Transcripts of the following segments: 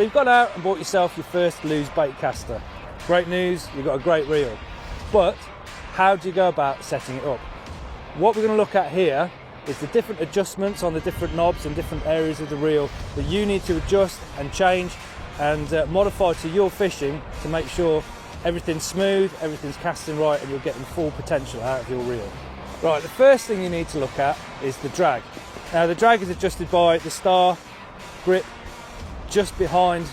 you've gone out and bought yourself your first Lew's bait caster. Great news, you've got a great reel. But how do you go about setting it up? What we're going to look at here is the different adjustments on the different knobs and different areas of the reel that you need to adjust and change and modify to your fishing to make sure everything's smooth, everything's casting right, and you're getting full potential out of your reel. Right, the first thing you need to look at is the drag. Now the drag is adjusted by the star grip just behind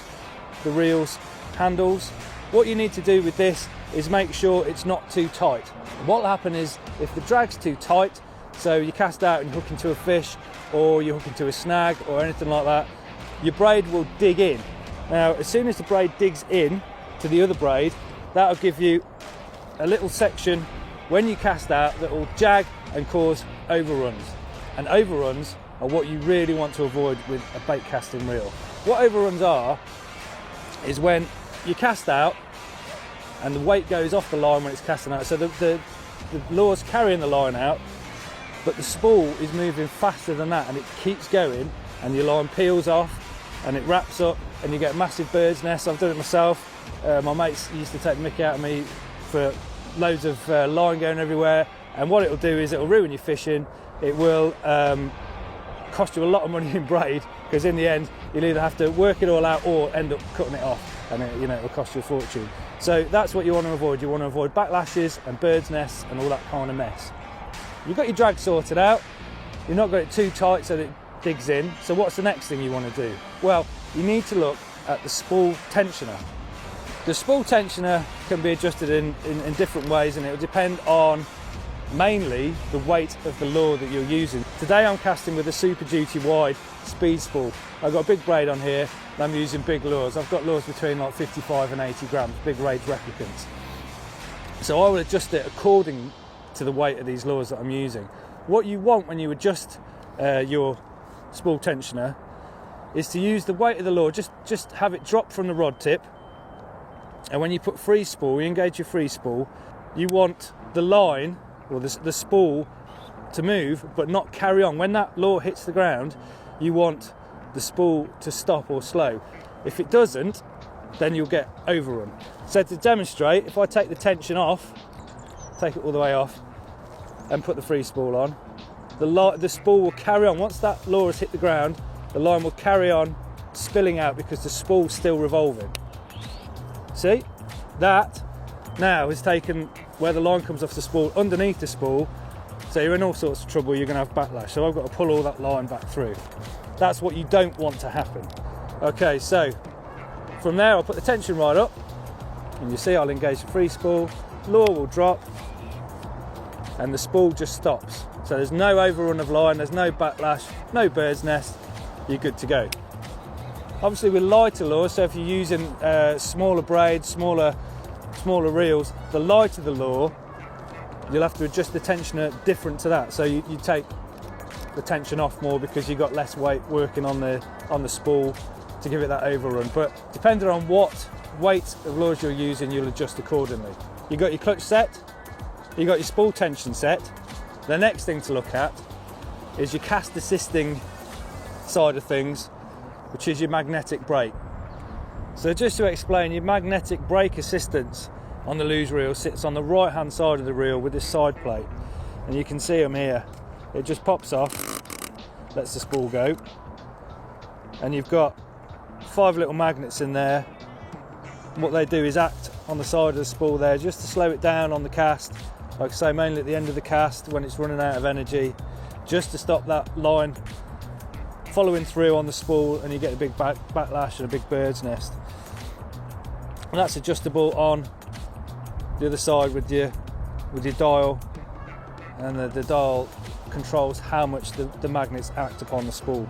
the reel's handles. What you need to do with this is make sure it's not too tight. What will happen is if the drag's too tight, so you cast out and hook into a fish or you hook into a snag or anything like that, your braid will dig in. Now as soon as the braid digs in to the other braid, that'll give you a little section when you cast out that will jag and cause overruns. And overruns are what you really want to avoid with a bait casting reel. What overruns are is when you cast out and the weight goes off the line when it's casting out. So the lure's carrying the line out, but the spool is moving faster than that and it keeps going and your line peels off and it wraps up and you get massive bird's nests. I've done it myself. My mates used to take the mickey out of me for loads of line going everywhere, and what it'll do is it'll ruin your fishing. It will cost you a lot of money in braid, because in the end you'll either have to work it all out or end up cutting it off, and it'll cost you a fortune. So that's what you want to avoid. You want to avoid backlashes and bird's nests and all that kind of mess. You've got your drag sorted out, you've not got it too tight so that it digs in. So what's the next thing you want to do? Well, you need to look at the spool tensioner. The spool tensioner can be adjusted in different ways, and it will depend on mainly the weight of the lure that you're using. Today I'm casting with a Super Duty wide speed spool. I've got a big braid on here and I'm using big lures. I've got lures between like 55 and 80 grams, big rage replicants. So I will adjust it according to the weight of these lures that I'm using. What you want when you adjust your spool tensioner is to use the weight of the lure, just have it drop from the rod tip. And when you put free spool, you engage your free spool, you want the line or the spool to move but not carry on. When that lure hits the ground, you want the spool to stop or slow. If it doesn't, then you'll get overrun. So to demonstrate, if I take the tension off, take it all the way off and put the free spool on, the spool will carry on. Once that lure has hit the ground, the line will carry on spilling out because the spool's still revolving. See, that now has taken where the line comes off the spool underneath the spool, so you're in all sorts of trouble. You're going to have backlash, so I've got to pull all that line back through. That's what you don't want to happen. Okay, so from there I'll put the tension right up and you see I'll engage the free spool, lure will drop and the spool just stops. So there's no overrun of line, there's no backlash, no bird's nest, you're good to go. Obviously with lighter lures, so if you're using smaller braids, smaller reels, the lighter the lure, you'll have to adjust the tensioner different to that. So you take the tension off more because you've got less weight working on the spool to give it that overrun. But depending on what weight of lures you're using, you'll adjust accordingly. You've got your clutch set, you've got your spool tension set. The next thing to look at is your cast assisting side of things, which is your magnetic brake. So just to explain, your magnetic brake assistance on the Lew's reel sits on the right hand side of the reel with this side plate, and you can see them here. It just pops off, lets the spool go, and you've got 5 little magnets in there. What they do is act on the side of the spool there just to slow it down on the cast, like I say, mainly at the end of the cast when it's running out of energy, just to stop that line following through on the spool and you get a big backlash and a big bird's nest. And that's adjustable on the other side with your dial, and the dial controls how much the magnets act upon the spool.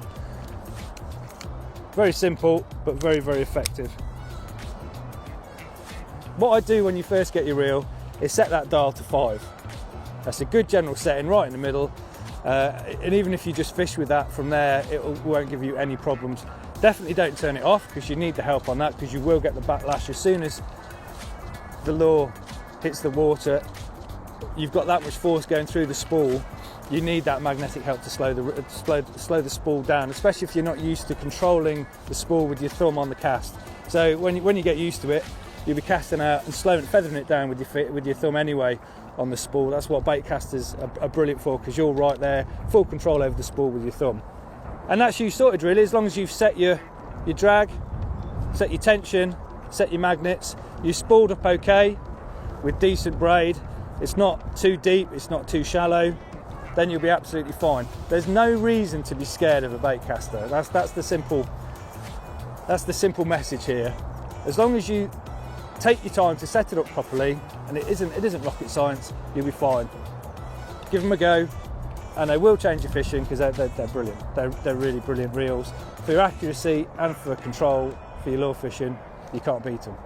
Very simple but very, very effective. What I do when you first get your reel is set that dial to 5. That's a good general setting right in the middle. And even if you just fish with that from there, it won't give you any problems. Definitely don't turn it off because you need the help on that, because you will get the backlash as soon as the lure hits the water. You've got that much force going through the spool you need that magnetic help to slow the spool down, especially if you're not used to controlling the spool with your thumb on the cast. So when you get used to it, you'll be casting out and feathering it down with your thumb anyway on the spool. That's what bait casters are brilliant for, because you're right there, full control over the spool with your thumb. And that's you sorted really, as long as you've set your drag, set your tension, set your magnets, you're spooled up okay with decent braid. It's not too deep, it's not too shallow, then you'll be absolutely fine. There's no reason to be scared of a bait caster. That's the simple message here. As long as you take your time to set it up properly, and it isn't rocket science, you'll be fine. Give them a go, and they will change your fishing, because they're brilliant. They're really brilliant reels. For your accuracy and for control, for your lure fishing, you can't beat them.